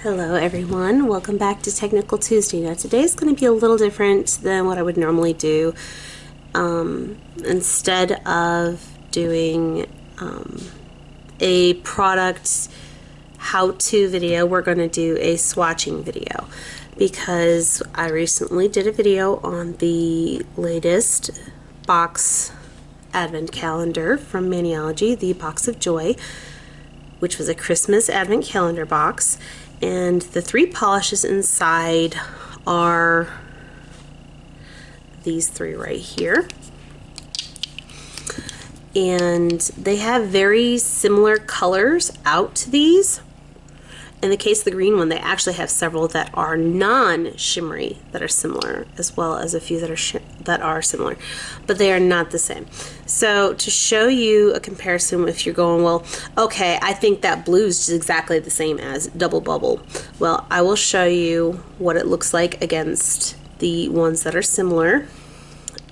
Hello everyone, welcome back to Technical Tuesday. Now today's going to be a little different than what I would normally do. Instead of doing a product how-to video, we're going to do a swatching video because I recently did a video on the latest box advent calendar from Maniology, the Box of Joy, which was a Christmas advent calendar box. And the three polishes inside are these three right here. And they have very similar colors out to these. In the case of the green one, they actually have several that are non-shimmery that are similar, as well as a few that are similar, but they are not the same. So to show you a comparison, if you're going, well, okay, I think that blue is just exactly the same as Double Bubble. Well, I will show you what it looks like against the ones that are similar.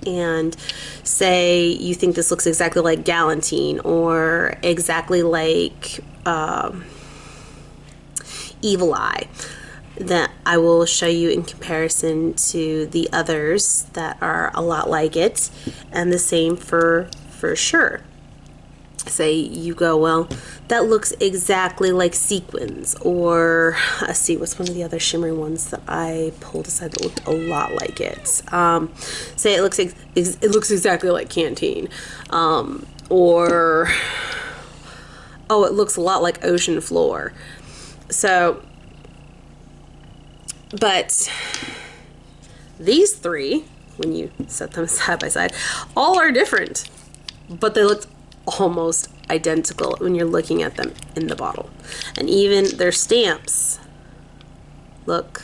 And say you think this looks exactly like Galantine or exactly like Evil Eye, that I will show you in comparison to the others that are a lot like it, and the same for sure. Say you go, well, that looks exactly like Sequins, or let's see, what's one of the other shimmery ones that I pulled aside that looked a lot like it? Say it looks exactly like Canteen, or oh, it looks a lot like Ocean Floor. So, but these three, when you set them side by side, all are different, but they look almost identical when you're looking at them in the bottle. And even their stamps look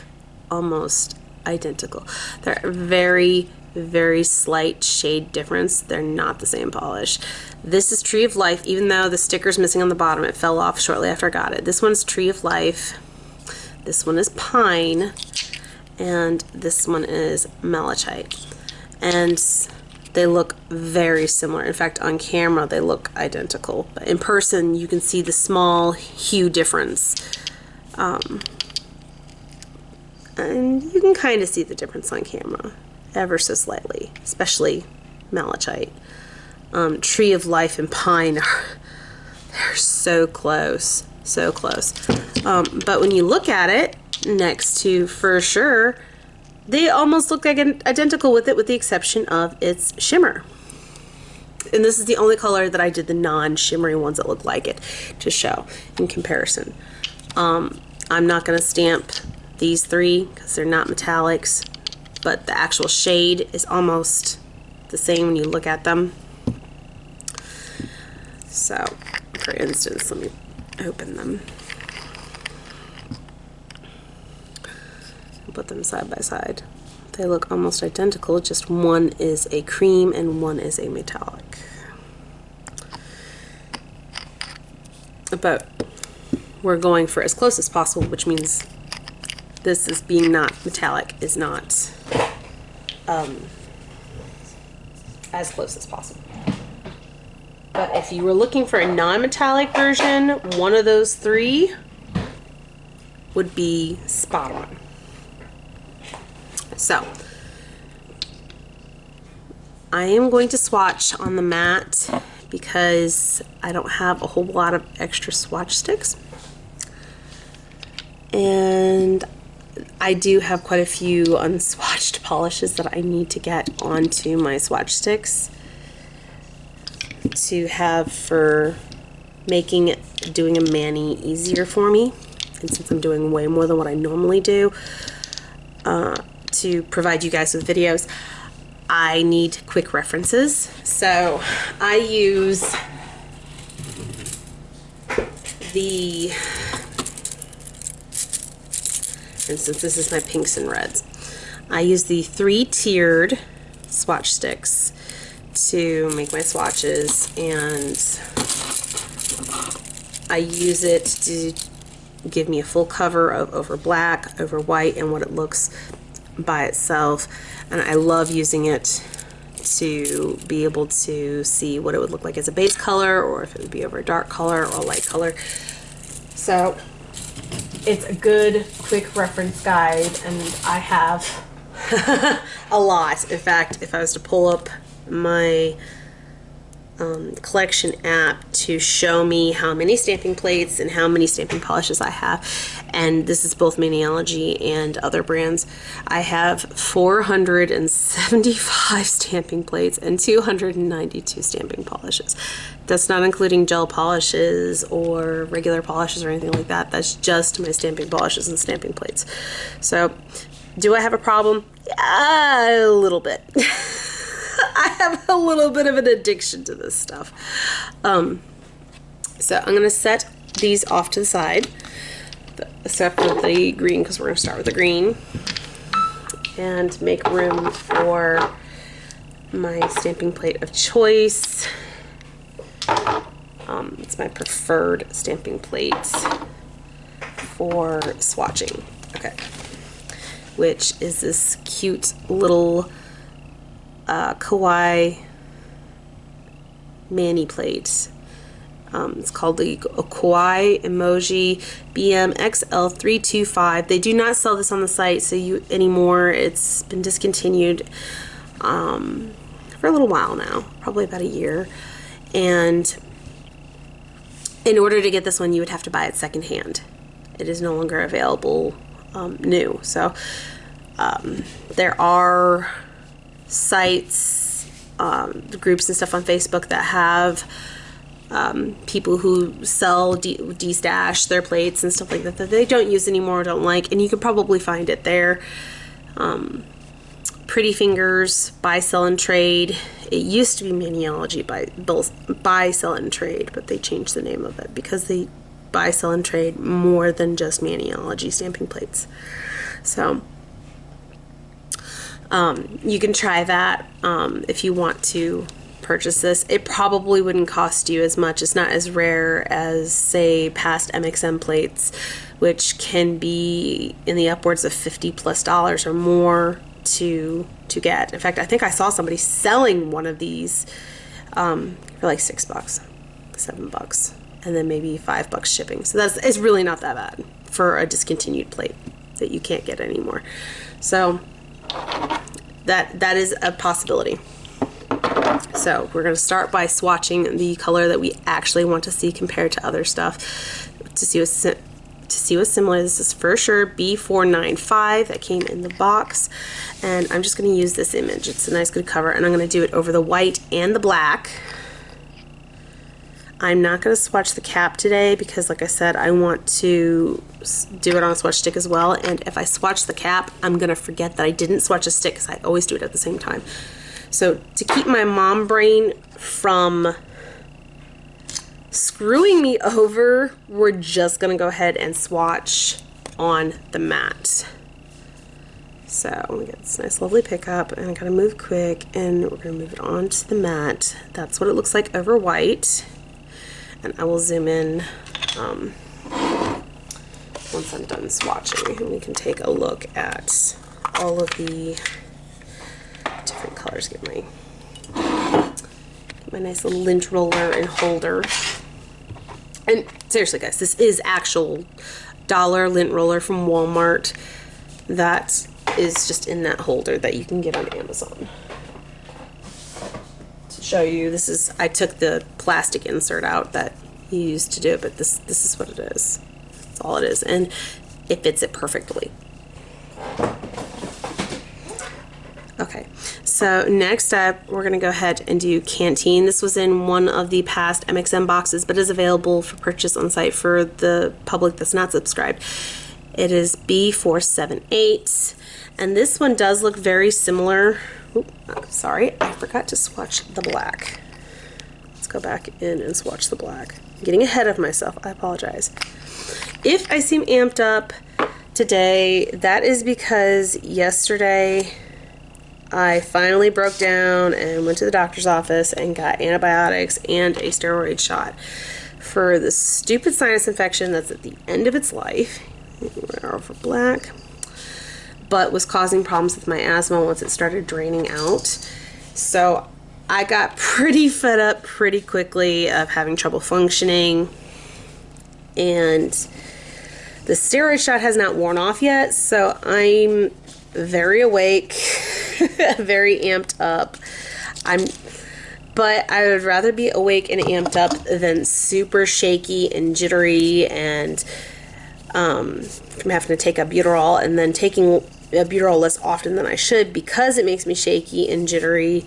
almost identical. They're very, very slight shade difference. They're not the same polish. This is Tree of Life, even though the sticker's missing on the bottom. It fell off shortly after I got it. This one's Tree of Life. This one is Pine. And this one is Malachite. And they look very similar. In fact, on camera, they look identical. But in person, you can see the small hue difference. And you can kind of see the difference on camera, ever so slightly, especially Malachite. Tree of Life and Pine, they're so close, so close. But when you look at it next to For Sure, they almost look like identical with it, with the exception of its shimmer. And this is the only color that I did the non-shimmery ones that look like it to show in comparison. I'm not going to stamp these three because they're not metallics, but the actual shade is almost the same when you look at them. So, for instance, let me open them and put them side by side. They look almost identical, just one is a cream and one is a metallic. But we're going for as close as possible, which means this is being not metallic is not as close as possible. But if you were looking for a non-metallic version, one of those three would be spot on. So, I am going to swatch on the mat because I don't have a whole lot of extra swatch sticks. And I do have quite a few unswatched polishes that I need to get onto my swatch sticks to have for making doing a mani easier for me. And since I'm doing way more than what I normally do to provide you guys with videos, I need quick references. So I use the, for instance, this is my pinks and reds. I use the 3-tiered swatch sticks to make my swatches, and I use it to give me a full cover of over black, over white, and what it looks by itself. And I love using it to be able to see what it would look like as a base color, or if it would be over a dark color or a light color. So it's a good, quick reference guide, and I have a lot. In fact, if I was to pull up my collection app to show me how many stamping plates and how many stamping polishes I have, and this is both Maniology and other brands, I have 475 stamping plates and 292 stamping polishes. That's not including gel polishes or regular polishes or anything like that. That's just my stamping polishes and stamping plates. So do I have a problem? Yeah, a little bit. I have a little bit of an addiction to this stuff. So I'm going to set these off to the side, except for the green, because we're going to start with the green, and make room for my stamping plate of choice. It's my preferred stamping plate for swatching. Okay. Which is this cute little kawaii mani plate. It's called the Kawaii Emoji BMXL325. They do not sell this on the site anymore. It's been discontinued for a little while now, probably about a year. And in order to get this one, you would have to buy it secondhand. It is no longer available new. So there are sites, groups and stuff on Facebook that have people who sell de-stash their plates and stuff like that that they don't use anymore, don't like, and you could probably find it there. Pretty Fingers, Buy, Sell, and Trade. It used to be Maniology, Buy, Sell, and Trade, but they changed the name of it because they buy, sell, and trade more than just Maniology stamping plates. So you can try that if you want to purchase this. It probably wouldn't cost you as much. It's not as rare as, say, past MXM plates, which can be in the upwards of $50+ or more to get. In fact, I think I saw somebody selling one of these for like $6, $7, and then maybe $5 shipping. So it's really not that bad for a discontinued plate that you can't get anymore. So that is a possibility. So we're going to start by swatching the color that we actually want to see compared to other stuff to see what's similar. This is for sure B495 that came in the box, and I'm just going to use this image. It's a nice good cover, and I'm going to do it over the white and the black. I'm not going to swatch the cap today because, like I said, I want to do it on a swatch stick as well, and if I swatch the cap, I'm going to forget that I didn't swatch a stick because I always do it at the same time. So to keep my mom brain from screwing me over, we're just going to go ahead and swatch on the mat. So we get this nice lovely pickup, and I gotta move quick, and we're going to move it onto the mat. That's what it looks like over white. And I will zoom in once I'm done swatching, and we can take a look at all of the different colors. Get my nice little lint roller and holder. And seriously, guys, this is actual dollar lint roller from Walmart that is just in that holder that you can get on Amazon. To show you, I took the plastic insert out that you used to do it, but this is what it is. That's all it is, and it fits it perfectly. Okay, so next up, we're going to go ahead and do Canteen. This was in one of the past MXM boxes, but is available for purchase on site for the public that's not subscribed. It is B478, and this one does look very similar. Oop, sorry, I forgot to swatch the black. Let's go back in and swatch the black. I'm getting ahead of myself. I apologize. If I seem amped up today, that is because yesterday I finally broke down and went to the doctor's office and got antibiotics and a steroid shot for the stupid sinus infection that's at the end of its life. We're over black, but was causing problems with my asthma once it started draining out. So I got pretty fed up pretty quickly of having trouble functioning, and The steroid shot has not worn off yet, so I'm very awake, very amped up. But I would rather be awake and amped up than super shaky and jittery and from having to take albuterol and then taking albuterol less often than I should because it makes me shaky and jittery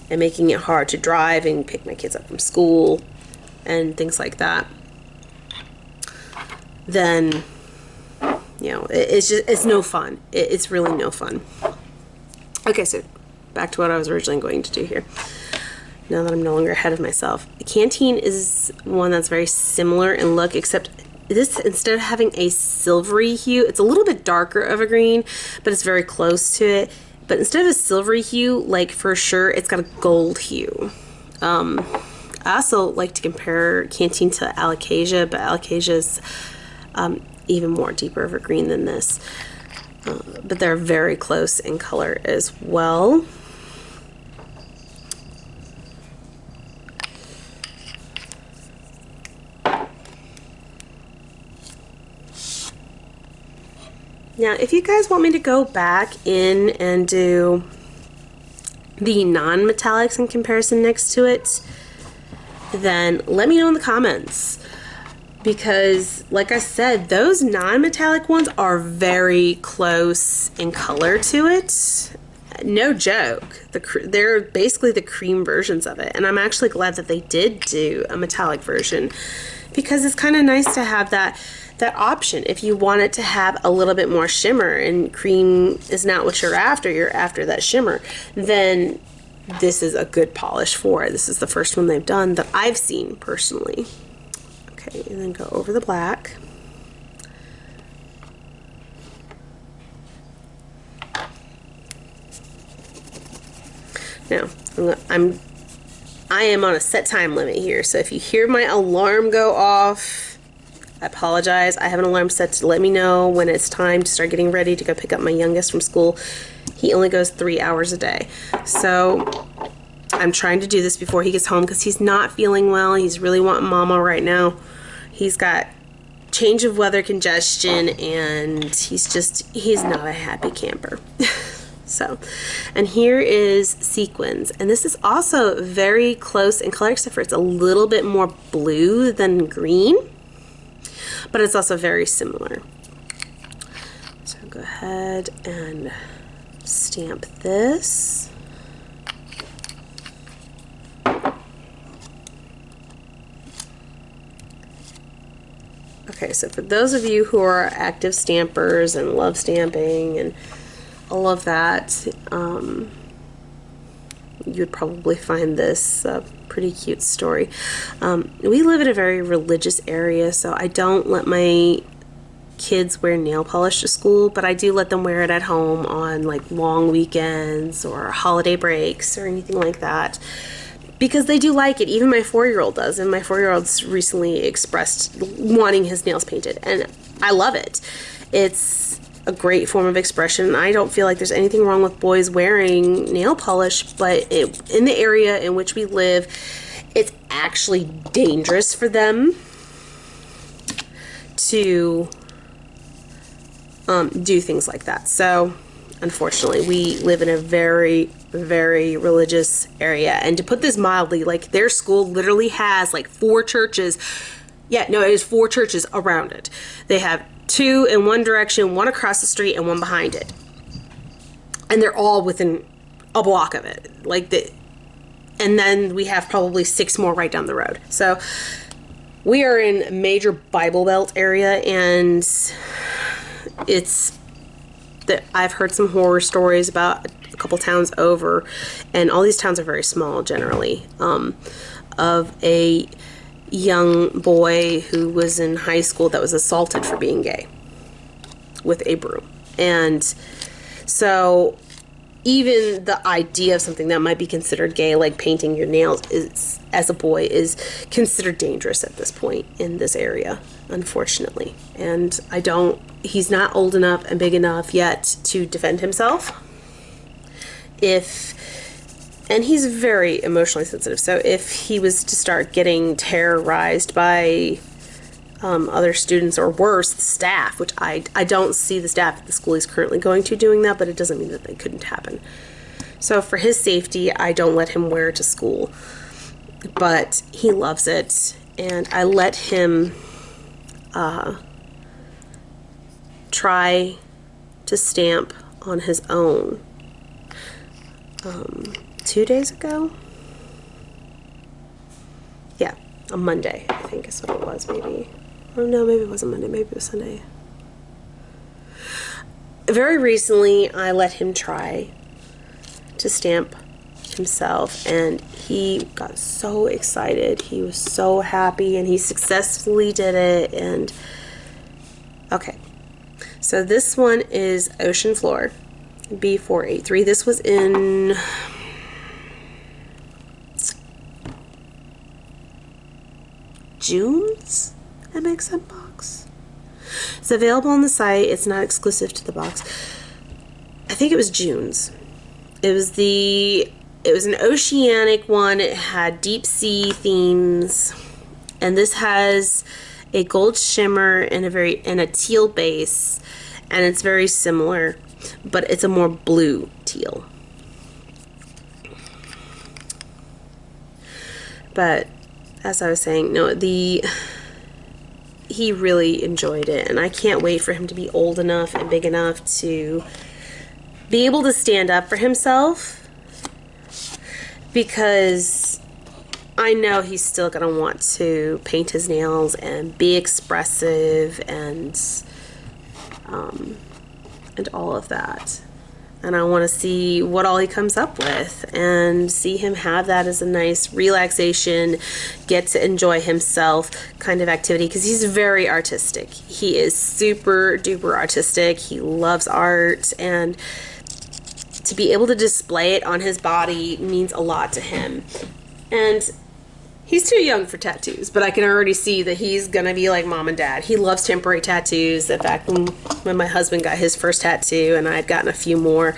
and making it hard to drive and pick my kids up from school and things like that. Then, you know, it's no fun. It's really no fun. Okay, so back to what I was originally going to do here. Now that I'm no longer ahead of myself. The Canteen is one that's very similar in look, except this, instead of having a silvery hue, it's a little bit darker of a green, but it's very close to it. But instead of a silvery hue, like for sure, it's got a gold hue. I also like to compare Canteen to Alocasia, but Alocasia is even more deeper of a green than this. But they're very close in color as well. Now, if you guys want me to go back in and do the non-metallics in comparison next to it, then let me know in the comments. Because, like I said, those non-metallic ones are very close in color to it. No joke. They're basically the cream versions of it. And I'm actually glad that they did do a metallic version, because it's kind of nice to have that option. If you want it to have a little bit more shimmer and cream is not what you're after that shimmer, then this is a good polish for it. This is the first one they've done that I've seen personally. Okay, and then go over the black. Now, I am on a set time limit here, so if you hear my alarm go off, I apologize. I have an alarm set to let me know when it's time to start getting ready to go pick up my youngest from school. He only goes 3 hours a day. So I'm trying to do this before he gets home because he's not feeling well. He's really wanting mama right now. He's got change of weather congestion and he's not a happy camper. So, and here is Sequins, and this is also very close in color, except for it's a little bit more blue than green, but it's also very similar. So go ahead and stamp this. Okay, so for those of you who are active stampers and love stamping and all of that, you'd probably find this a pretty cute story. We live in a very religious area, so I don't let my kids wear nail polish to school, but I do let them wear it at home on like long weekends or holiday breaks or anything like that, because they do like it. Even my 4-year-old does, and my 4-year-old's recently expressed wanting his nails painted, and I love it. It's a great form of expression. I don't feel like there's anything wrong with boys wearing nail polish, but in the area in which we live, it's actually dangerous for them to do things like that. So unfortunately, we live in a very, very religious area, and to put this mildly, like their school literally has like 4 churches. Yeah, no, it is 4 churches around it. They have 2 in one direction, 1 across the street, and 1 behind it, and they're all within a block of it. And then we have probably 6 more right down the road. So we are in a major Bible Belt area, and I've heard some horror stories about a couple towns over, and all these towns are very small generally, of a young boy who was in high school that was assaulted for being gay with a broom. And so even the idea of something that might be considered gay, like painting your nails, as a boy, is considered dangerous at this point in this area, unfortunately. And he's not old enough and big enough yet to defend himself. And he's very emotionally sensitive, so if he was to start getting terrorized by other students, or worse, the staff, which I don't see the staff at the school he's currently going to doing that, but it doesn't mean that they couldn't happen. So for his safety, I don't let him wear it to school, but he loves it, and I let him try to stamp on his own 2 days ago. Yeah, a Monday, I think is what it was, maybe. Or no, maybe it wasn't Monday, maybe it was Sunday. Very recently, I let him try to stamp himself, and he got so excited. He was so happy, and he successfully did it. And okay, so this one is Ocean Floor B483. This was in June's MXM box. It's available on the site. It's not exclusive to the box. I think it was June's. It was an oceanic one. It had deep sea themes, and this has a gold shimmer and a teal base, and it's very similar, but it's a more blue teal. But as I was saying, no, he really enjoyed it, and I can't wait for him to be old enough and big enough to be able to stand up for himself, because I know he's still going to want to paint his nails and be expressive and all of that. And I want to see what all he comes up with, and see him have that as a nice relaxation, get to enjoy himself kind of activity, because he's very artistic. He is super duper artistic. He loves art, and to be able to display it on his body means a lot to him. And he's too young for tattoos, but I can already see that he's gonna be like mom and dad. He loves temporary tattoos. In fact, when my husband got his first tattoo and I had gotten a few more,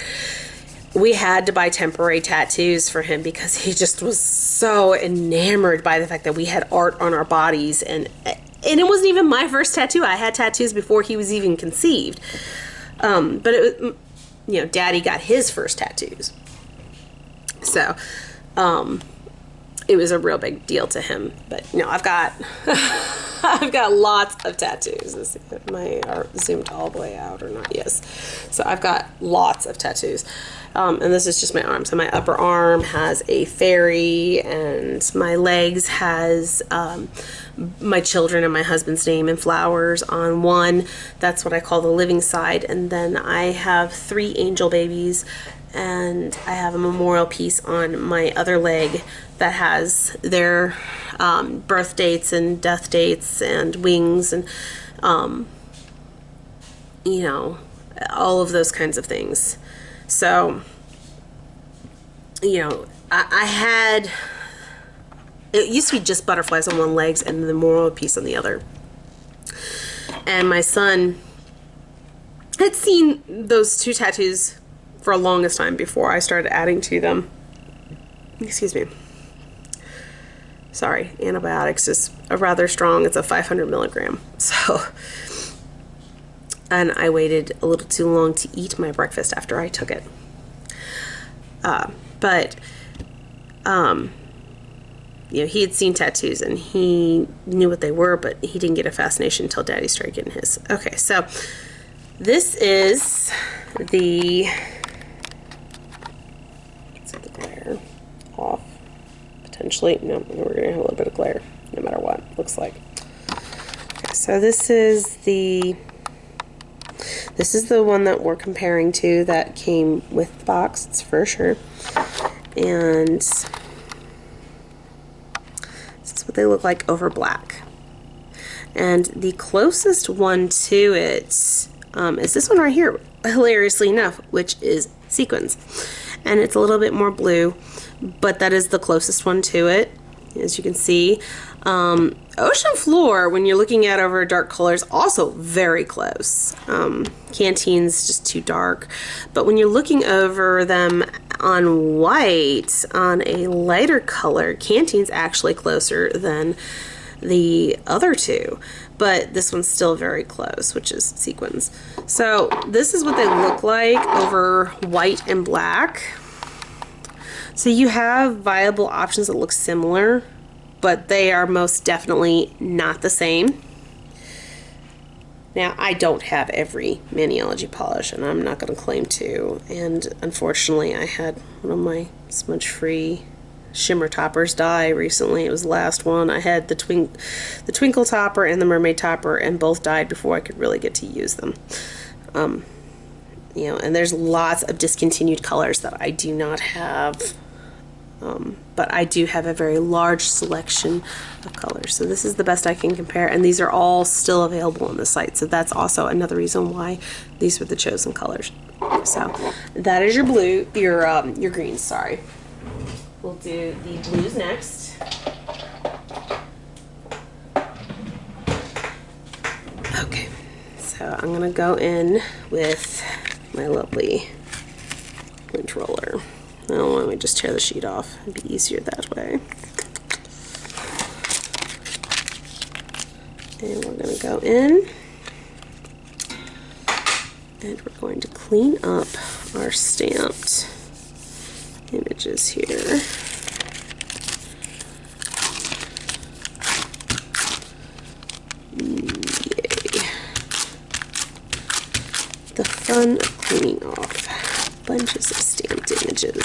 we had to buy temporary tattoos for him, because he just was so enamored by the fact that we had art on our bodies. And it wasn't even my first tattoo. I had tattoos before he was even conceived. But it was, you know, Daddy got his first tattoos. So, it was a real big deal to him. But you know, I've got I've got lots of tattoos. Is my art zoomed all the way out or not? Yes. So I've got lots of tattoos. And this is just my arm. So my upper arm has a fairy, and my legs has my children and my husband's name and flowers on one. That's what I call the living side. And then I have 3 angel babies, and I have a memorial piece on my other leg that has their birth dates and death dates and wings and you know, all of those kinds of things. So, you know, I had, it used to be just butterflies on one leg and the memorial piece on the other. And my son had seen those 2 tattoos for a longest time before I started adding to them. Excuse me. Sorry, antibiotics is a rather strong. It's a 500 milligram. So, and I waited a little too long to eat my breakfast after I took it. You know, he had seen tattoos and he knew what they were, but he didn't get a fascination until Daddy started getting his. Okay, so this is the, let's get the glare off. Potentially, no, we're gonna have a little bit of glare, no matter what it looks like. Okay, so this is the one that we're comparing to that came with the box, it's for sure. And this is what they look like over black. And the closest one to it is this one right here, hilariously enough, which is sequins. And it's a little bit more blue, but that is the closest one to it, as you can see. Ocean Floor, when you're looking at over dark colors, also very close. Canteen's just too dark, but when you're looking over them on white, on a lighter color, Canteen's actually closer than the other 2. but this one's still very close, which is sequins. So this is what they look like over white and black. So you have viable options that look similar, but they are most definitely not the same. Now, I don't have every Maniology polish, and I'm not going to claim to. And unfortunately, I had one of my smudge-free shimmer toppers die recently. It was the last one. I had the Twinkle topper and the Mermaid topper, and both died before I could really get to use them. You know, and there's lots of discontinued colors that I do not have. But I do have a very large selection of colors. So this is the best I can compare, and these are all still available on the site. So that's also another reason why these were the chosen colors. So that is your blue, your greens, sorry. We'll do the blues next. Okay, so I'm gonna go in with my lovely lint roller. Now, why don't we just tear the sheet off? It'd be easier that way. And we're going to go in, and we're going to clean up our stamped images here. Yay. The fun of cleaning off bunches of stamped images.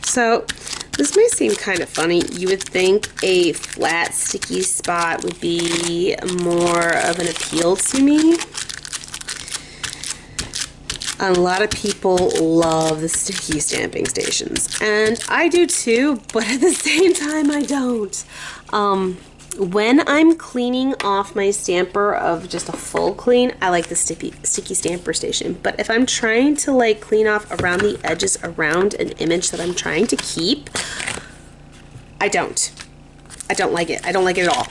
So this may seem kind of funny. You would think a flat sticky spot would be more of an appeal to me. A lot of people love the sticky stamping stations, and I do too, but at the same time I don't. When I'm cleaning off my stamper of just a full clean, I like the sticky stamper station. But if I'm trying to like clean off around the edges around an image that I'm trying to keep, I don't like it. I don't like it at all.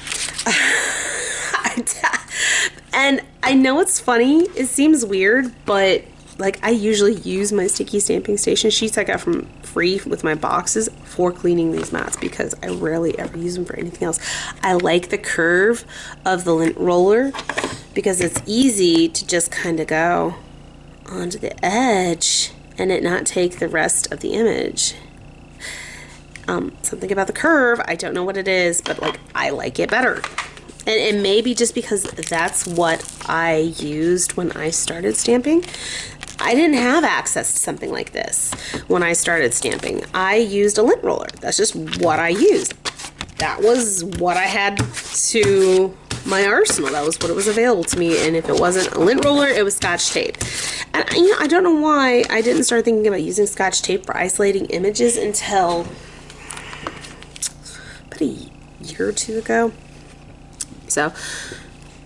And I know it's funny, it seems weird, but like I usually use my sticky stamping station sheets I got from free with my boxes for cleaning these mats because I rarely ever use them for anything else. I like the curve of the lint roller because it's easy to just kind of go onto the edge and it not take the rest of the image. Something about the curve, I don't know what it is, but like I like it better. And it may be just because that's what I used when I started stamping. I didn't have access to something like this when I started stamping. I used a lint roller. That's just what I used. That was what I had to my arsenal. That was what it was available to me. And if it wasn't a lint roller, it was Scotch tape. And you know, I don't know why I didn't start thinking about using Scotch tape for isolating images until about a year or two ago. So,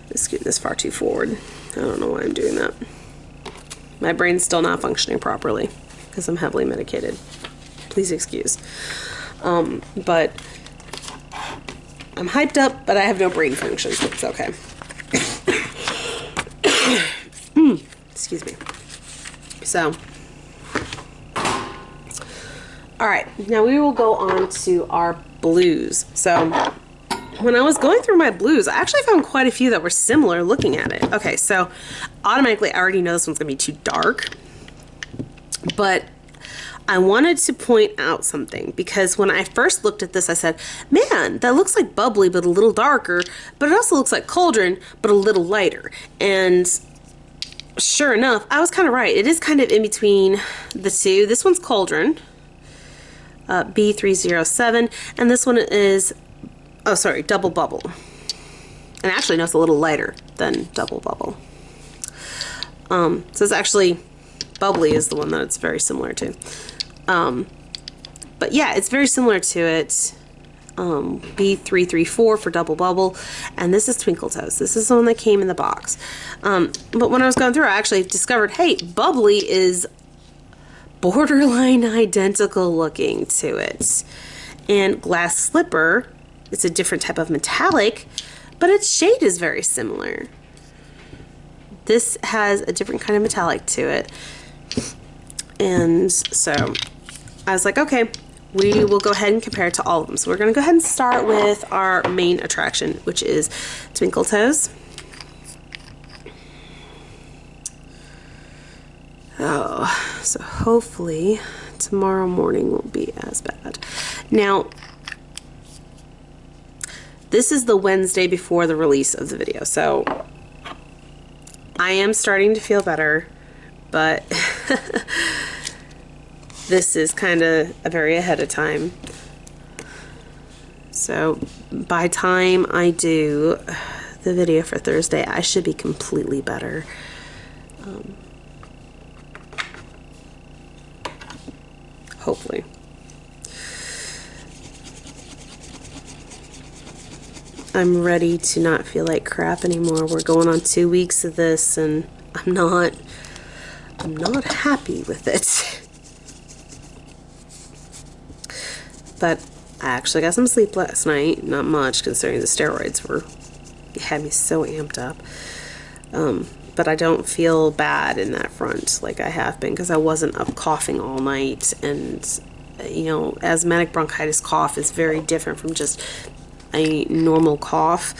let's scoot this far too forward. I don't know why I'm doing that. My brain's still not functioning properly because I'm heavily medicated. Please excuse. But I'm hyped up, but I have no brain function, so it's okay. Excuse me. So, all right, now we will go on to our blues. So, when I was going through my blues, I actually found quite a few that were similar looking at it. Okay, so automatically I already know this one's gonna be too dark, but I wanted to point out something because when I first looked at this, I said, man, that looks like bubbly, but a little darker, but it also looks like cauldron, but a little lighter. And sure enough, I was kind of right. It is kind of in between the two. This one's cauldron, B307, and this one is, oh, sorry, double bubble. And actually, no, it's a little lighter than double bubble. So it's actually, bubbly is the one that it's very similar to. But yeah, it's very similar to it. B334 for double bubble. And this is Twinkle Toes. This is the one that came in the box. But when I was going through, I actually discovered, hey, bubbly is borderline identical looking to it. And glass slipper, it's a different type of metallic, but its shade is very similar. This has a different kind of metallic to it. And so I was like, okay, we will go ahead and compare it to all of them. So we're going to go ahead and start with our main attraction, which is Twinkle Toes. Oh, so hopefully tomorrow morning won't be as bad. Now, this is the Wednesday before the release of the video, so I am starting to feel better, but this is kind of a very ahead of time. So by time I do the video for Thursday, I should be completely better. Hopefully. I'm ready to not feel like crap anymore. We're going on 2 weeks of this and I'm not happy with it. But I actually got some sleep last night. Not much considering the steroids had me so amped up. But I don't feel bad in that front like I have been because I wasn't up coughing all night. And, you know, asthmatic bronchitis cough is very different from just a normal cough.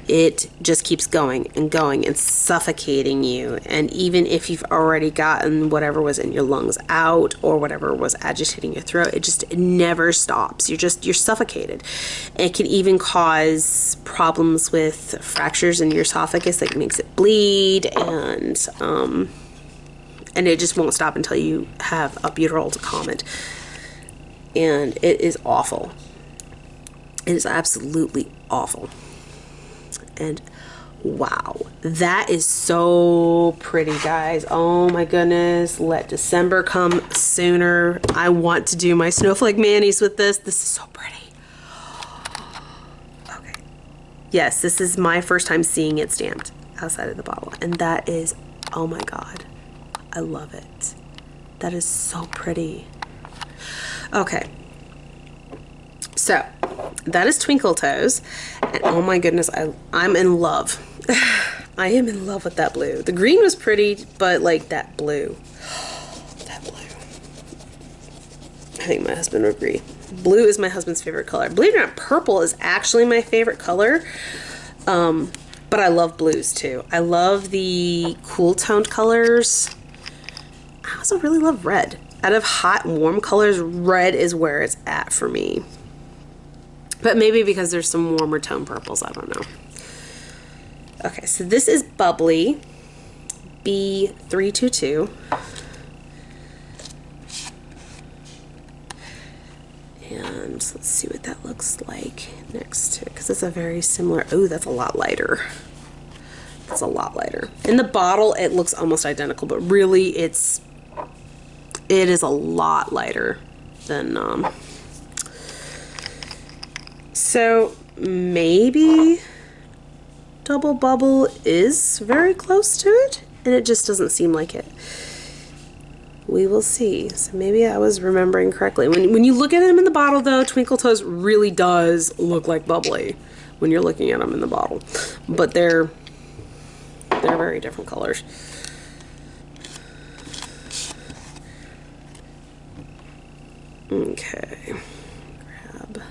It just keeps going and suffocating you. And even if you've already gotten whatever was in your lungs out or whatever was agitating your throat, it never stops. You're suffocated. It can even cause problems with fractures in your esophagus that makes it bleed, and it just won't stop until you have albuterol to calm it. And it is awful. It is absolutely awful. And wow, that is so pretty, guys. Oh my goodness, let December come sooner. I want to do my snowflake manis with this. This is so pretty. Okay. Yes, this is my first time seeing it stamped outside of the bottle. And that is, oh my God, I love it. That is so pretty. Okay. So, that is Twinkle Toes, and oh my goodness, I'm in love. I am in love with that blue. The green was pretty, but like that blue. That blue. I think my husband would agree. Blue is my husband's favorite color. Believe it or not, purple is actually my favorite color, but I love blues too. I love the cool toned colors. I also really love red. Out of hot and warm colors, red is where it's at for me. But maybe because there's some warmer tone purples, I don't know. Okay, so this is Bubbly B322. And let's see what that looks like next to it, because it's a very similar, oh, that's a lot lighter. That's a lot lighter. In the bottle, it looks almost identical, but really it is a lot lighter than, so maybe Double Bubble is very close to it, and it just doesn't seem like it. We will see. So maybe I was remembering correctly. When you look at them in the bottle, though, Twinkle Toes really does look like Bubbly when you're looking at them in the bottle. But they're very different colors. Okay. Grab.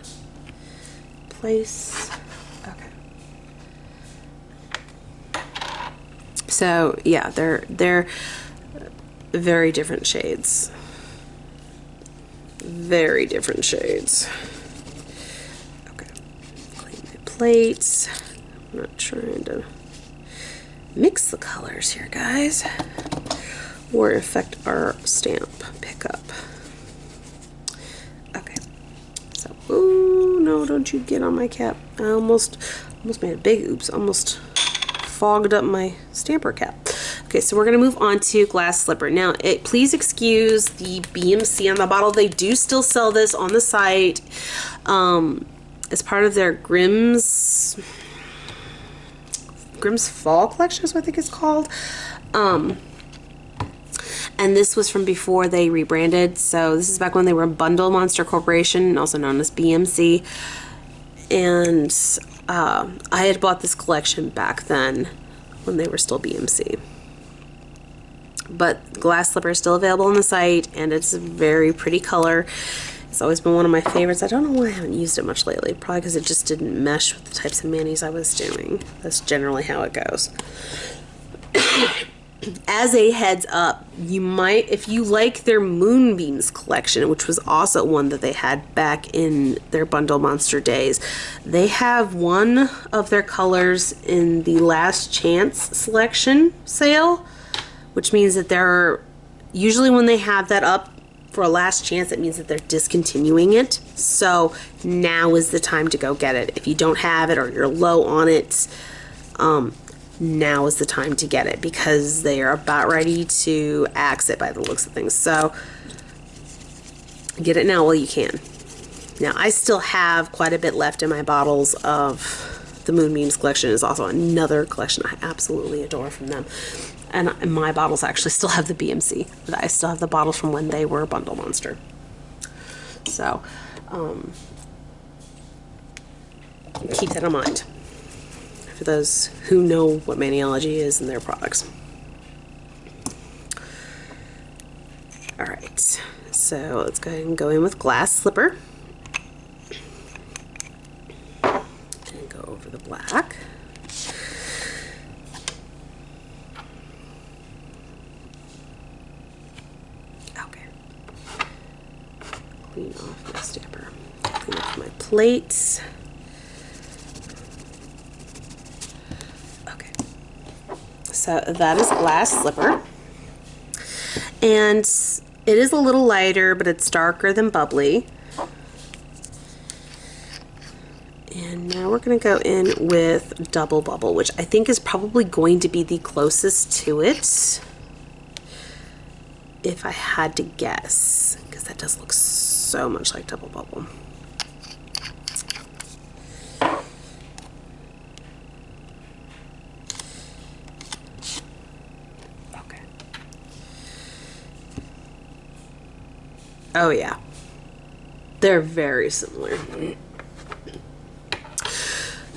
Place. Okay. So yeah, they're very different shades. Very different shades. Okay. Clean my plates. I'm not trying to mix the colors here, guys, or affect our stamp pickup. Okay. So, ooh, no, don't you get on my cap. I almost made a big oops. Almost fogged up my stamper cap. Okay, so we're going to move on to Glass Slipper. Now, please excuse the BMC on the bottle. They do still sell this on the site as part of their Grimm's Fall Collection is what I think it's called. And this was from before they rebranded. So this is back when they were Bundle Monster Corporation, also known as BMC. And I had bought this collection back then when they were still BMC. but glass slipper is still available on the site, and it's a very pretty color. It's always been one of my favorites. I don't know why I haven't used it much lately. Probably because it just didn't mesh with the types of manis I was doing. That's generally how it goes. As a heads up, you might, if you like their Moonbeams collection, which was also one that they had back in their Bundle Monster days, they have one of their colors in the Last Chance selection sale, which means that they're, usually when they have that up for a last chance, it means that they're discontinuing it. So now is the time to go get it. If you don't have it or you're low on it, now is the time to get it, because they are about ready to axe it by the looks of things. So get it now while you can. Now I still have quite a bit left in my bottles of the Moonbeams collection. Is also another collection I absolutely adore from them. And my bottles actually still have the BMC. I still have the bottles from when they were Bundle Monster. So keep that in mind for those who know what Maniology is and their products. Alright, so let's go ahead and go in with Glass Slipper. And go over the black. Okay. Clean off my stamper. Clean off my plates. So that is Glass Slipper, and it is a little lighter, but it's darker than Bubbly. And now we're going to go in with Double Bubble, which I think is probably going to be the closest to it, if I had to guess, because that does look so much like Double Bubble. Oh yeah, they're very similar.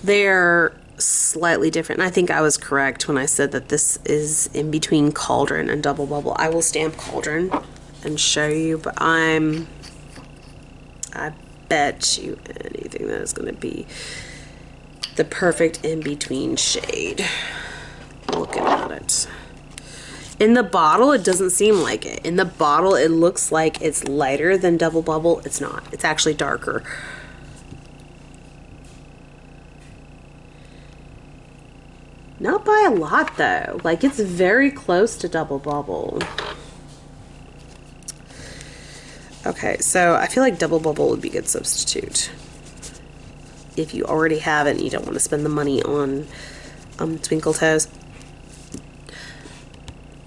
They're slightly different. I think I was correct when I said that this is in between Cauldron and Double Bubble. I will stamp Cauldron and show you, but I bet you anything that is going to be the perfect in-between shade. Looking at it. In the bottle, it doesn't seem like it. In the bottle, it looks like it's lighter than Double Bubble. It's not. It's actually darker. Not by a lot, though. Like, it's very close to Double Bubble. Okay, so I feel like Double Bubble would be a good substitute. If you already have it and you don't want to spend the money on Twinkle Toes.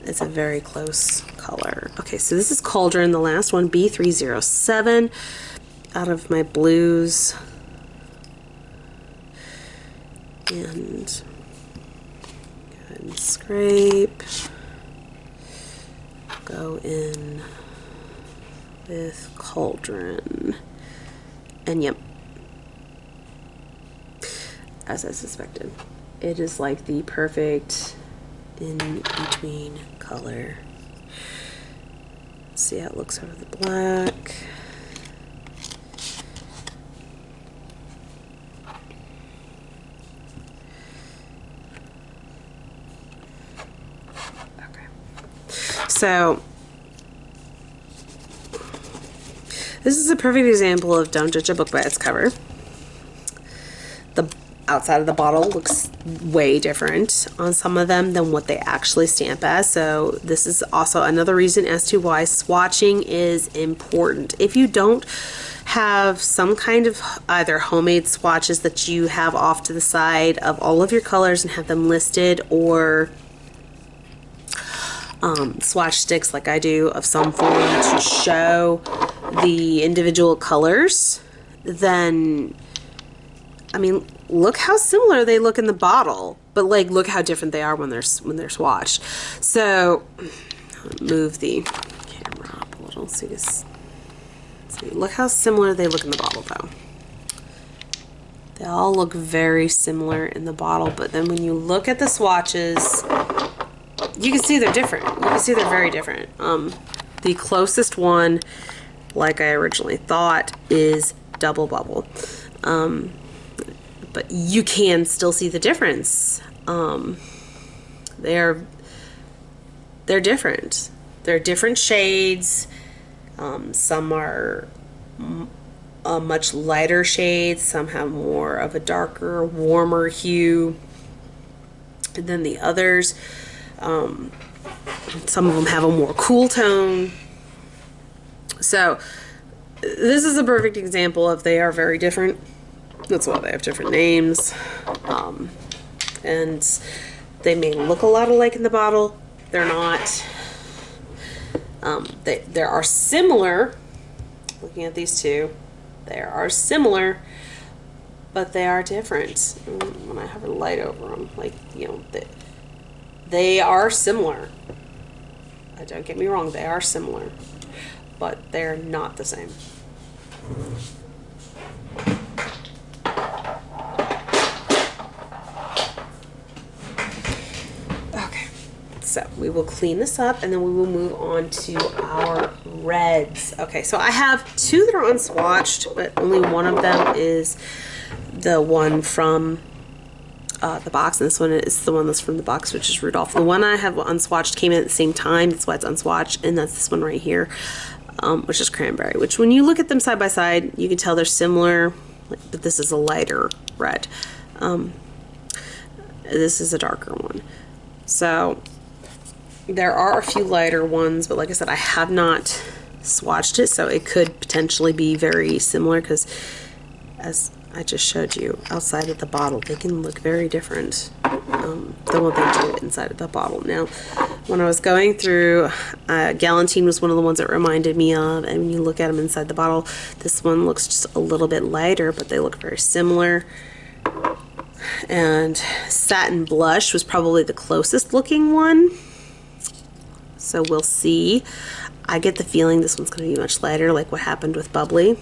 It's a very close color. Okay, so this is Cauldron, the last one, B307, out of my blues. And go ahead and scrape. Go in with Cauldron. And yep, as I suspected, it is like the perfect in between color. See how it looks over the black. Okay. So this is a perfect example of don't judge a book by its cover. The outside of the bottle looks way different on some of them than what they actually stamp as. So this is also another reason as to why swatching is important. If you don't have some kind of either homemade swatches that you have off to the side of all of your colors and have them listed, or swatch sticks like I do of some form to show the individual colors, then I mean, look how similar they look in the bottle, but like look how different they are when they're swatched. So move the camera up a little. See this? See, look how similar they look in the bottle, though. They all look very similar in the bottle, but then when you look at the swatches, you can see they're different. You can see they're very different. The closest one, like I originally thought, is Double Bubble. But you can still see the difference. They're different. They're different shades. Some are a much lighter shade. Some have more of a darker, warmer hue than the others. Some of them have a more cool tone. So this is a perfect example of they are very different. That's why they have different names. And they may look a lot alike in the bottle. They're not. They are similar. Looking at these two, they are similar, but they are different. When I have a light over them, like, you know, they are similar. Don't get me wrong, they are similar, but they're not the same. Okay, so we will clean this up and then we will move on to our reds. Okay, so I have two that are unswatched, but only one of them is the one from the box, and this one is the one that's from the box, which is Rudolph. The one I have unswatched came in at the same time, that's why it's unswatched, and that's this one right here, which is Cranberry, which when you look at them side by side, you can tell they're similar, but this is a lighter red. This is a darker one. So there are a few lighter ones, but like I said, I have not swatched it, so it could potentially be very similar, because as I just showed you, outside of the bottle, they can look very different than what they do inside of the bottle. Now, when I was going through, Galantine was one of the ones that reminded me of, and when you look at them inside the bottle, this one looks just a little bit lighter, but they look very similar. And Satin Blush was probably the closest looking one, so we'll see. I get the feeling this one's going to be much lighter, like what happened with Bubbly.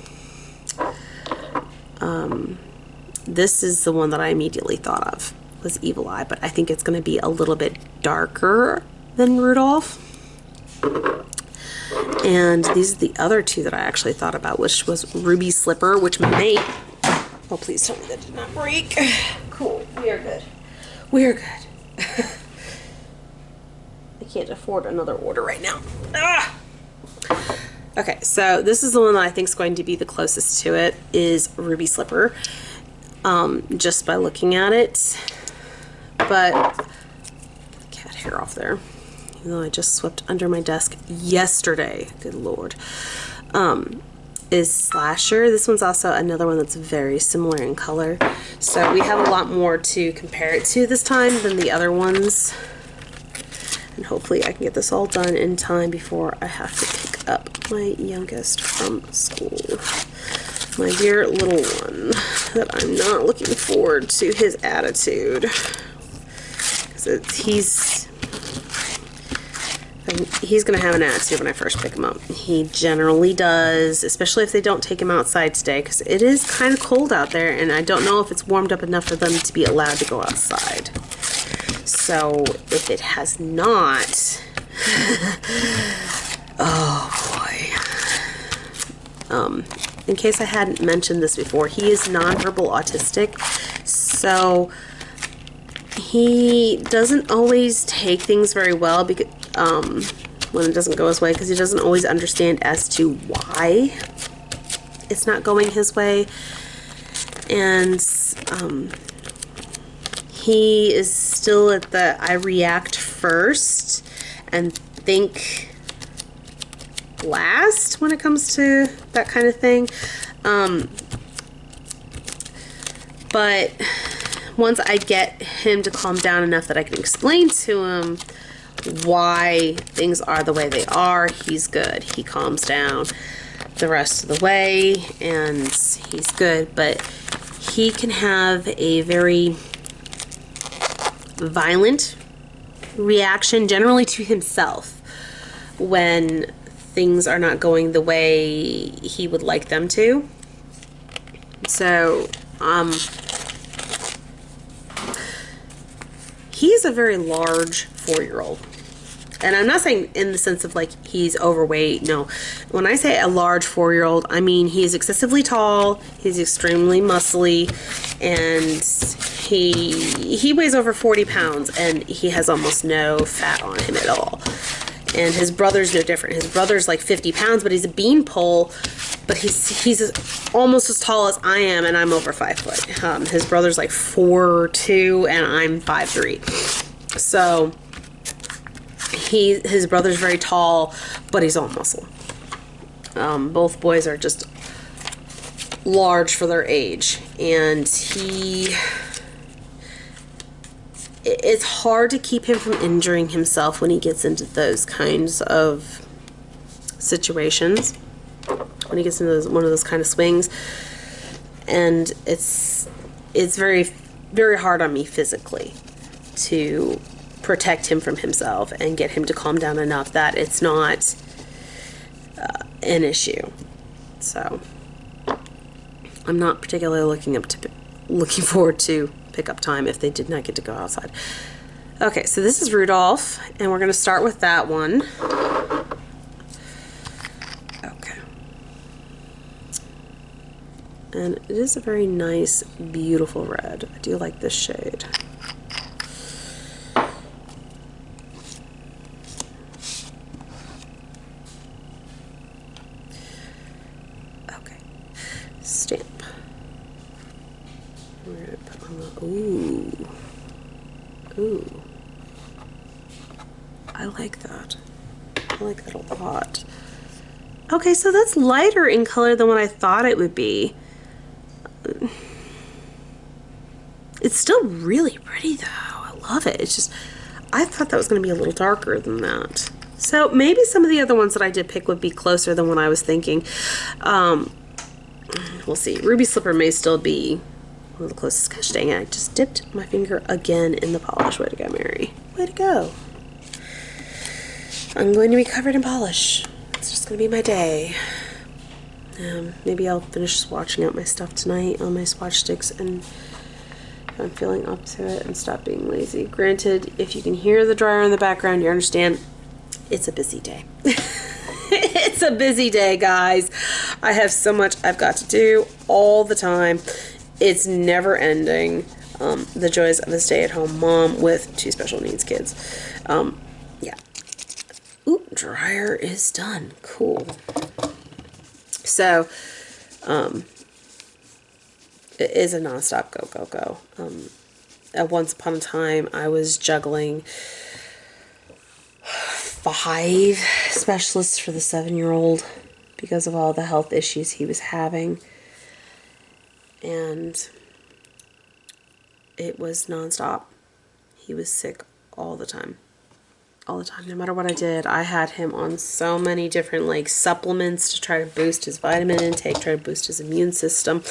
This is the one that I immediately thought of, was Evil Eye, but I think it's going to be a little bit darker than Rudolph. And these are the other two that I actually thought about, which was Ruby Slipper, which may... Oh, please tell me that did not break. Cool, we are good. We are good. I can't afford another order right now. Ah! Okay, so this is the one that I think is going to be the closest to it, is Ruby Slipper, just by looking at it. But, cat hair off there, even though I just swept under my desk yesterday, good lord, is Slasher. This one's also another one that's very similar in color. So we have a lot more to compare it to this time than the other ones. And hopefully I can get this all done in time before I have to pick up my youngest from school. My dear little one, that I'm not looking forward to his attitude. Because he's going to have an attitude when I first pick him up. He generally does, especially if they don't take him outside today, because it is kind of cold out there, and I don't know if it's warmed up enough for them to be allowed to go outside. So if it has not, oh boy. In case I hadn't mentioned this before, he is nonverbal autistic, so he doesn't always take things very well because when it doesn't go his way, because he doesn't always understand as to why it's not going his way. And he is still at the I react first and think last when it comes to that kind of thing. But once I get him to calm down enough that I can explain to him why things are the way they are, he's good. He calms down the rest of the way and he's good. But he can have a very violent reaction, generally to himself, when things are not going the way he would like them to. So, he's a very large 4-year-old. And I'm not saying in the sense of like he's overweight. No. When I say a large 4-year-old, I mean he's excessively tall, he's extremely muscly, and he weighs over 40 pounds, and he has almost no fat on him at all. And his brother's no different. His brother's like 50 pounds, but he's a beanpole, but he's almost as tall as I am, and I'm over 5 foot. His brother's like 4'2", and I'm 5'3". So his brother's very tall, but he's all muscle. Both boys are just large for their age, and it's hard to keep him from injuring himself when he gets into those kinds of situations, when he gets into one of those kind of swings. And it's very, very hard on me physically to protect him from himself and get him to calm down enough that it's not an issue. So I'm not particularly looking forward to pickup time if they did not get to go outside. Okay, so this is Rudolph, and we're going to start with that one. Okay. And it is a very nice, beautiful red. I do like this shade. Okay. Stamp. We're going to put on the, ooh. I like that. I like that a lot. Okay, so that's lighter in color than what I thought it would be. It's still really pretty though. I love it. It's just, I thought that was going to be a little darker than that. So maybe some of the other ones that I did pick would be closer than what I was thinking. We'll see. Ruby Slipper may still be one of the closest. Gosh dang it, I just dipped my finger again in the polish. Way to go, Mary. Way to go. I'm going to be covered in polish. It's just going to be my day. Maybe I'll finish swatching out my stuff tonight on my swatch sticks, and if I'm feeling up to it, and stop being lazy. Granted, if you can hear the dryer in the background, you understand it's a busy day. It's a busy day, guys. I have so much I've got to do all the time. It's never ending. The joys of a stay-at-home mom with 2 special needs kids. Yeah. Ooh, dryer is done. Cool. So, it is a nonstop go, go, go. At once upon a time, I was juggling 5 specialists for the 7-year-old because of all the health issues he was having. And it was nonstop. He was sick all the time. All the time. No matter what I did, I had him on so many different like supplements to try to boost his vitamin intake, try to boost his immune system.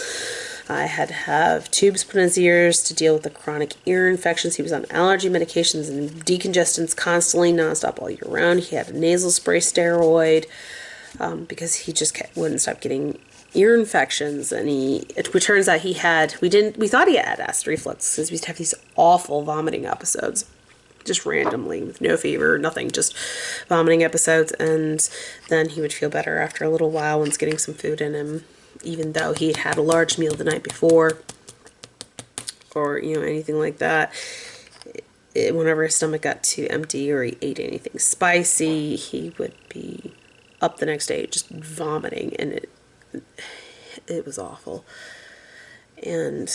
I had to have tubes put in his ears to deal with the chronic ear infections. He was on allergy medications and decongestants constantly, nonstop all year round. He had a nasal spray steroid because he just wouldn't stop getting ear infections. And it turns out we thought he had acid reflux because we used to have these awful vomiting episodes. Just randomly, with no fever, nothing, just vomiting episodes. And then he would feel better after a little while once getting some food in him, even though he had had a large meal the night before, or anything like that. Whenever his stomach got too empty or he ate anything spicy, he would be up the next day just vomiting, and it was awful. And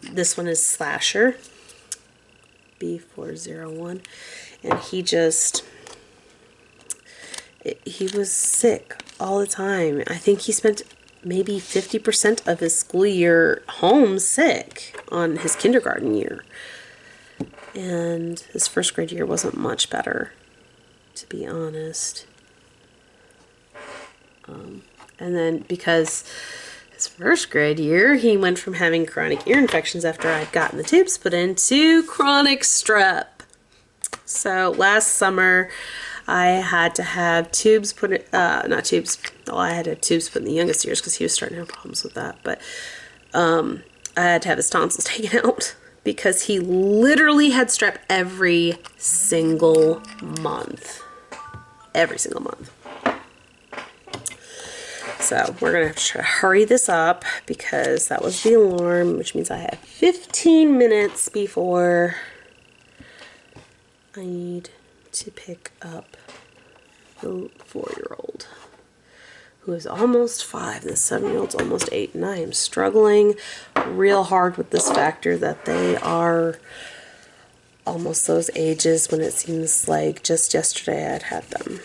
this one is Slasher B401, and he was sick all the time. I think he spent maybe 50% of his school year home sick on his kindergarten year. And his first grade year wasn't much better, to be honest. And then because his first grade year, he went from having chronic ear infections after I'd gotten the tubes put in to chronic strep. So last summer, I had to have tubes put in, not tubes, well, I had to have tubes put in the youngest years because he was starting to have problems with that. But I had to have his tonsils taken out because he literally had strep every single month. Every single month. So we're gonna have to try to hurry this up because that was the alarm, which means I have 15 minutes before I need to pick up the 4-year-old, who is almost 5. The 7-year-old's almost 8, and I am struggling real hard with this factor that they are almost those ages when it seems like just yesterday I'd had them.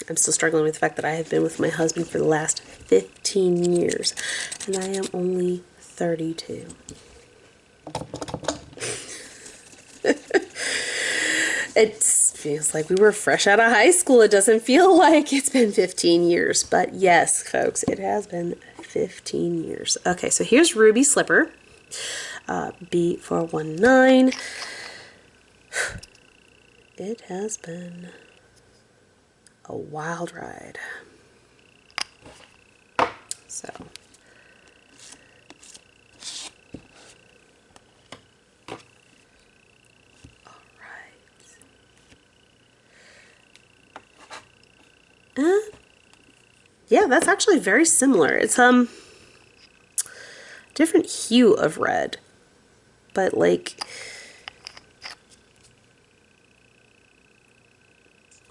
I'm still struggling with the fact that I have been with my husband for the last 15 years, and I am only 32. It feels like we were fresh out of high school. It doesn't feel like it's been 15 years, but yes, folks, it has been 15 years. Okay, so here's Ruby Slipper, B419. It has been a wild ride. So all right. Yeah, that's actually very similar. It's different hue of red, but like,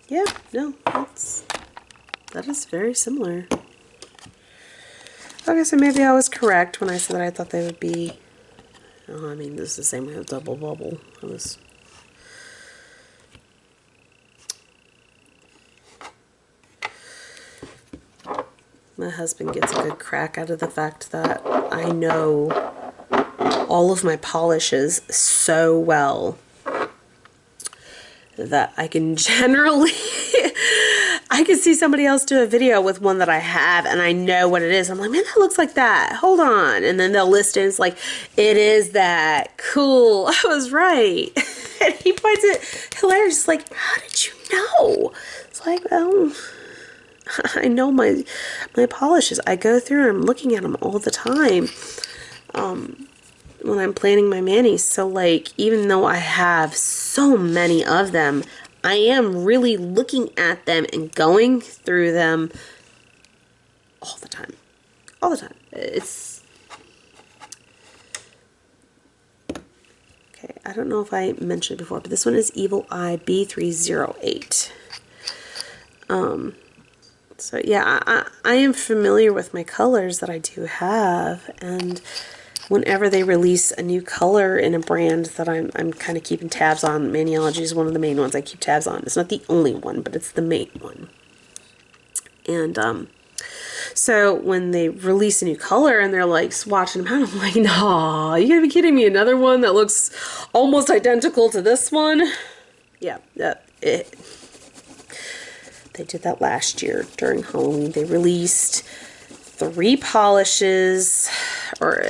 yeah, no, that is very similar. Okay, so maybe I was correct when I said that I thought they would be, oh, I mean, this is the same way with Double Bubble. My husband gets a good crack out of the fact that I know all of my polishes so well that I can generally I can see somebody else do a video with one that I have and I know what it is. I'm like, man, that looks like that. Hold on. And then they'll list it. It's like, it is that. Cool. I was right. And he finds it hilarious. It's like, how did you know? It's like, well, I know my polishes. I go through and I'm looking at them all the time when I'm planning my manis. So like, even though I have so many of them, I am really looking at them and going through them all the time. All the time. It's okay. I don't know if I mentioned it before, but this one is Evil Eye B308. So yeah, I am familiar with my colors that I do have, and whenever they release a new color in a brand that I'm kind of keeping tabs on, Maniology is one of the main ones I keep tabs on. It's not the only one, but it's the main one. And so when they release a new color and they're like swatching them out, I'm like, nah, you gotta be kidding me. Another one that looks almost identical to this one? Yeah, they did that last year during Halloween. They released 3 polishes, or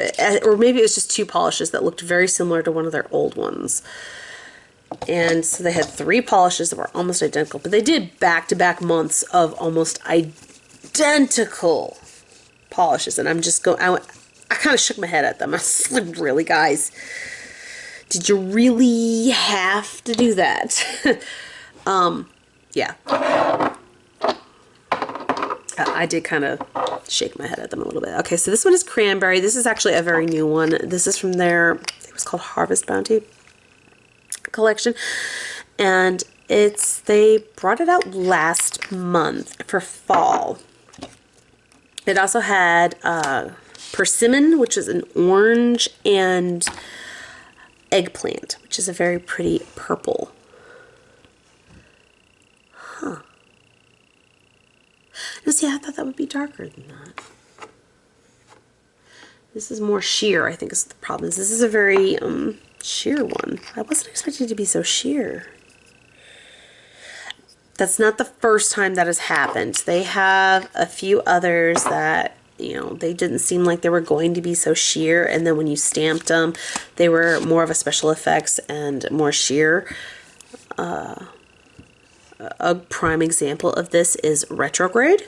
maybe it was just 2 polishes that looked very similar to one of their old ones. And so they had 3 polishes that were almost identical, but they did back-to-back months of almost identical polishes. And I'm just going, I kind of shook my head at them. I was like, really, guys? Did you really have to do that? Yeah. I did kind of shake my head at them a little bit. Okay, so this one is Cranberry. This is actually a very new one. This is from their, I think it was called Harvest Bounty collection. And they brought it out last month for fall. It also had Persimmon, which is an orange, and Eggplant, which is a very pretty purple. Huh. Now see, I thought that would be darker than that. This is more sheer, I think is the problem. This is a very sheer one. I wasn't expecting it to be so sheer. That's not the first time that has happened. They have a few others that, you know, they didn't seem like they were going to be so sheer, and then when you stamped them, they were more of a special effects and more sheer. A prime example of this is Retrograde.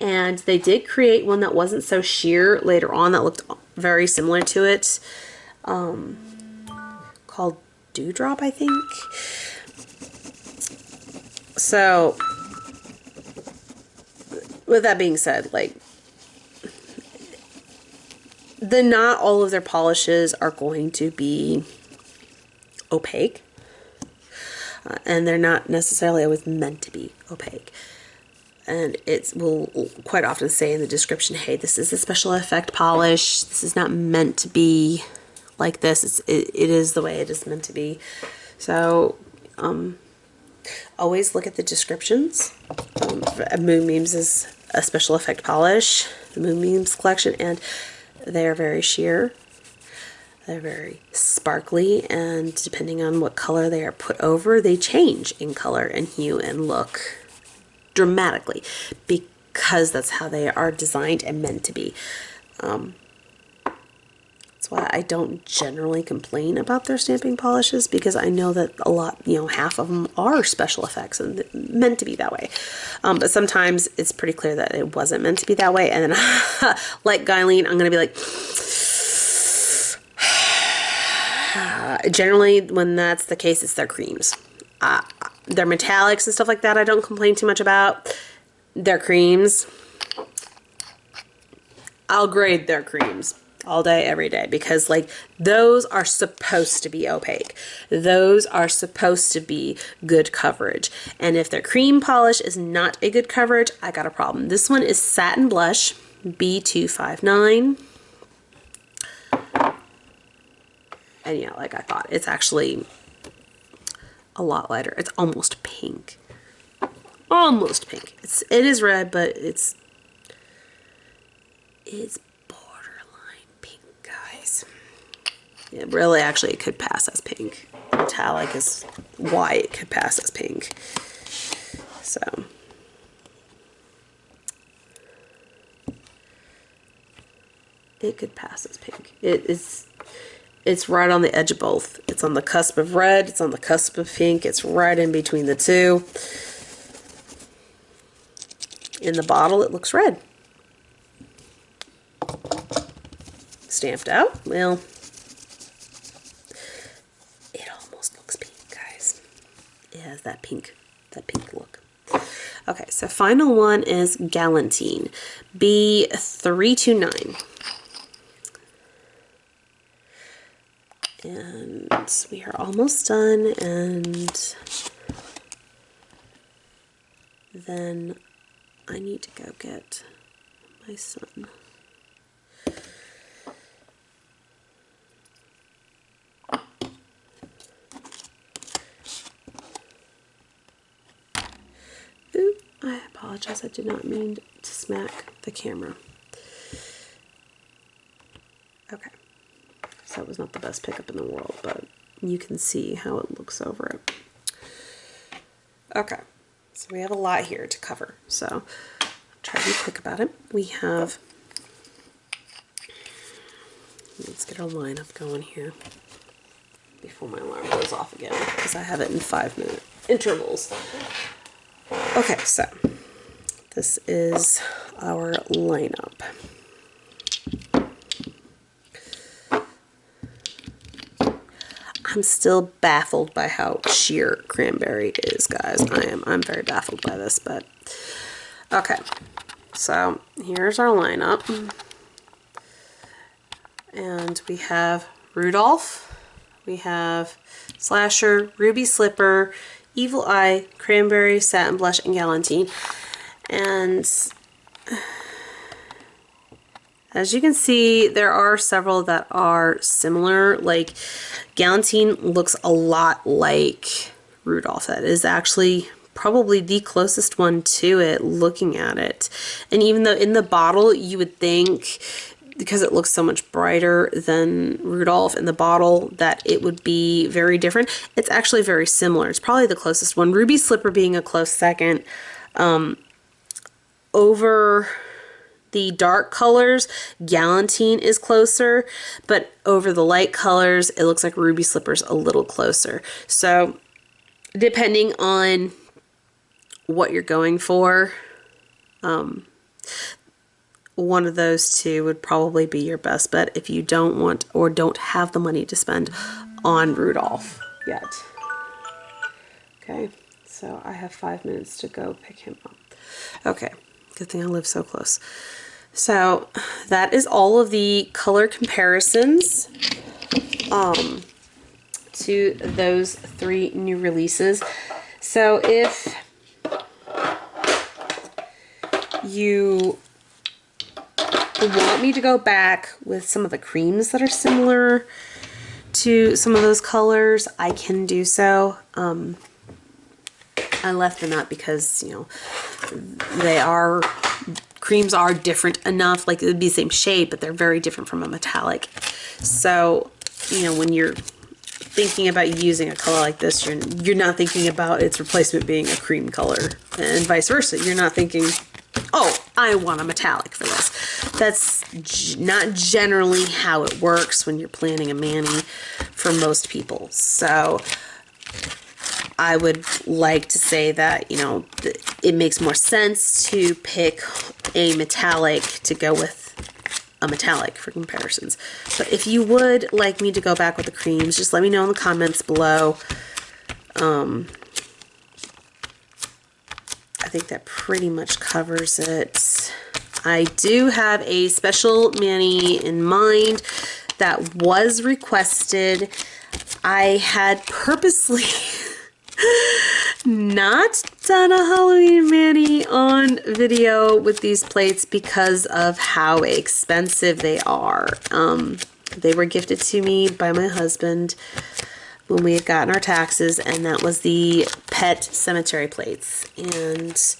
And they did create one that wasn't so sheer later on that looked very similar to it, called Dewdrop, I think. So, with that being said, like, not all of their polishes are going to be opaque. And they're not necessarily always meant to be opaque. And it will quite often say in the description, hey, this is a special effect polish. This is not meant to be like this. It is the way it is meant to be. So always look at the descriptions. Moonbeams is a special effect polish, the Moonbeams collection, and they are very sheer. They're very sparkly, and depending on what color they are put over, they change in color and hue and look dramatically, because that's how they are designed and meant to be. That's why I don't generally complain about their stamping polishes, because I know that a lot, half of them are special effects and meant to be that way. But sometimes it's pretty clear that it wasn't meant to be that way, and then like Guylene, I'm going to be like, generally when that's the case, it's their creams. Their metallics and stuff like that I don't complain too much about. Their creams, I'll grade their creams all day, every day, because like those are supposed to be opaque. Those are supposed to be good coverage. And if their cream polish is not a good coverage, I got a problem. This one is Satin Blush B259. And yeah, like I thought, it's actually a lot lighter. It's almost pink. Almost pink. It is red, but it's borderline pink, guys. It really, actually, it could pass as pink. Metallic is why it could pass as pink. So it could pass as pink. It's right on the edge of both. It's on the cusp of red, it's on the cusp of pink, it's right in between the two. In the bottle, it looks red. Stamped out, well, it almost looks pink, guys. It has that pink look. Okay, so final one is Galantine B329. And we are almost done, and then I need to go get my son. Ooh, I apologize, I did not mean to smack the camera. Okay. So it was not the best pickup in the world, but you can see how it looks over it. Okay, so we have a lot here to cover, so I'll try to be quick about it. We have, let's get our lineup going here before my alarm goes off again, because I have it in 5-minute intervals. Okay, so this is our lineup. I'm still baffled by how sheer Cranberry is, guys. I'm very baffled by this, but okay. So here's our lineup. And we have Rudolph, we have Slasher, Ruby Slipper, Evil Eye, Cranberry, Satin Blush, and Galantine. And as you can see, there are several that are similar. Like Galantine looks a lot like Rudolph. That is actually probably the closest one to it, looking at it. And even though in the bottle you would think, because it looks so much brighter than Rudolph in the bottle, that it would be very different, it's actually very similar. It's probably the closest one. Ruby Slipper being a close second. Over the dark colors, Galantine is closer, but over the light colors, it looks like Ruby Slipper's a little closer. So depending on what you're going for, one of those two would probably be your best bet if you don't want or don't have the money to spend on Rudolph yet. Okay, so I have 5 minutes to go pick him up. Okay, good thing I live so close. So that is all of the color comparisons to those 3 new releases. So if you want me to go back with some of the creams that are similar to some of those colors, I can do so. I left them out because, you know, creams are different enough. Like, it would be the same shade, but they're very different from a metallic. So, you know, when you're thinking about using a color like this, you're not thinking about its replacement being a cream color, and vice versa. You're not thinking, oh, I want a metallic for this. That's not generally how it works when you're planning a mani for most people. So I would like to say that, you know, it makes more sense to pick a metallic to go with a metallic for comparisons. But if you would like me to go back with the creams, just let me know in the comments below. I think that pretty much covers it. I do have a special mani in mind that was requested. I had purposely not done a Halloween mani on video with these plates because of how expensive they are. They were gifted to me by my husband when we had gotten our taxes, and that was the pet cemetery plates. And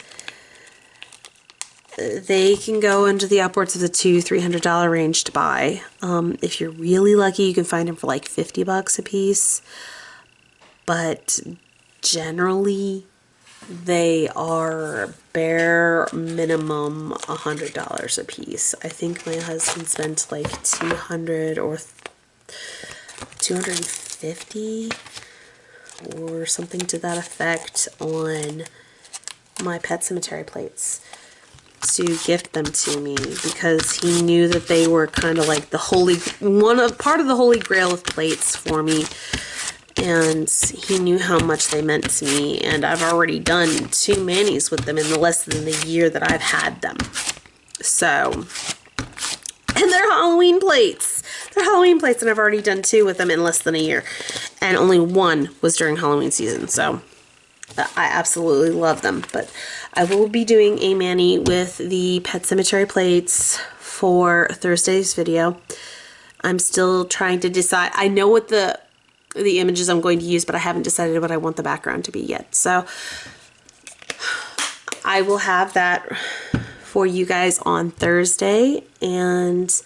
they can go into the upwards of the $200–300 range to buy. If you're really lucky, you can find them for like $50 a piece. But generally, they are bare minimum $100 a piece. I think my husband spent like $200 or $250 or something to that effect on my pet cemetery plates to gift them to me, because he knew that they were kind of like the part of the holy grail of plates for me. And he knew how much they meant to me, and I've already done 2 manis with them in less than the year that I've had them. So, and they're Halloween plates. They're Halloween plates, and I've already done 2 with them in less than a year. And only 1 was during Halloween season, so I absolutely love them. But I will be doing a mani with the pet cemetery plates for Thursday's video. I'm still trying to decide. I know what the images I'm going to use, but I haven't decided what I want the background to be yet. So I will have that for you guys on Thursday, and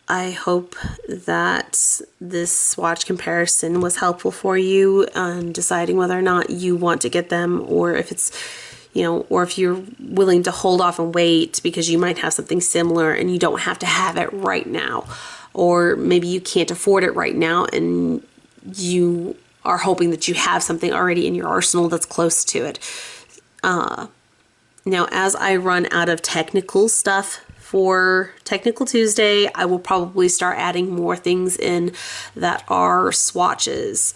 I hope that this swatch comparison was helpful for you on deciding whether or not you want to get them, or if it's, you know, or if you're willing to hold off and wait because you might have something similar and you don't have to have it right now. Or maybe you can't afford it right now and you are hoping that you have something already in your arsenal that's close to it. Now, as I run out of technical stuff for Technical Tuesday, I will probably start adding more things in that are swatches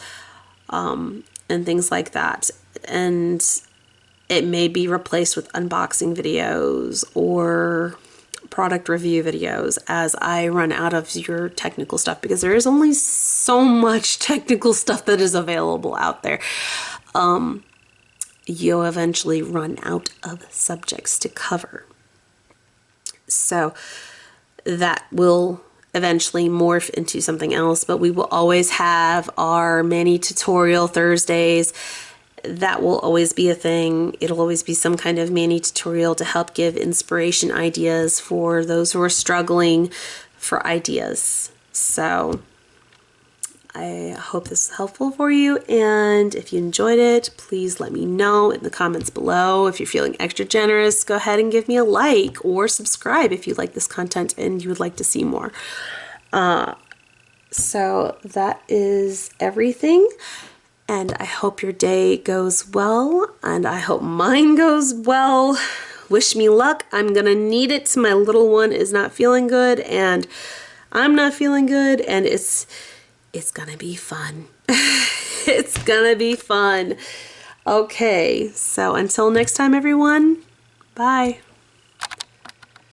and things like that. And it may be replaced with unboxing videos or product review videos as I run out of your technical stuff, because there is only so much technical stuff that is available out there. You'll eventually run out of subjects to cover. So that will eventually morph into something else, but we will always have our mani tutorial Thursdays. That will always be a thing. It'll always be some kind of mani tutorial to help give inspiration ideas for those who are struggling for ideas. So I hope this is helpful for you, and if you enjoyed it, please let me know in the comments below. If you're feeling extra generous, go ahead and give me a like or subscribe if you like this content and you would like to see more. So that is everything. And I hope your day goes well, and I hope mine goes well wish me luck. I'm gonna need it. My little one is not feeling good and I'm not feeling good, and it's gonna be fun. It's gonna be fun. Okay, so until next time, everyone, bye.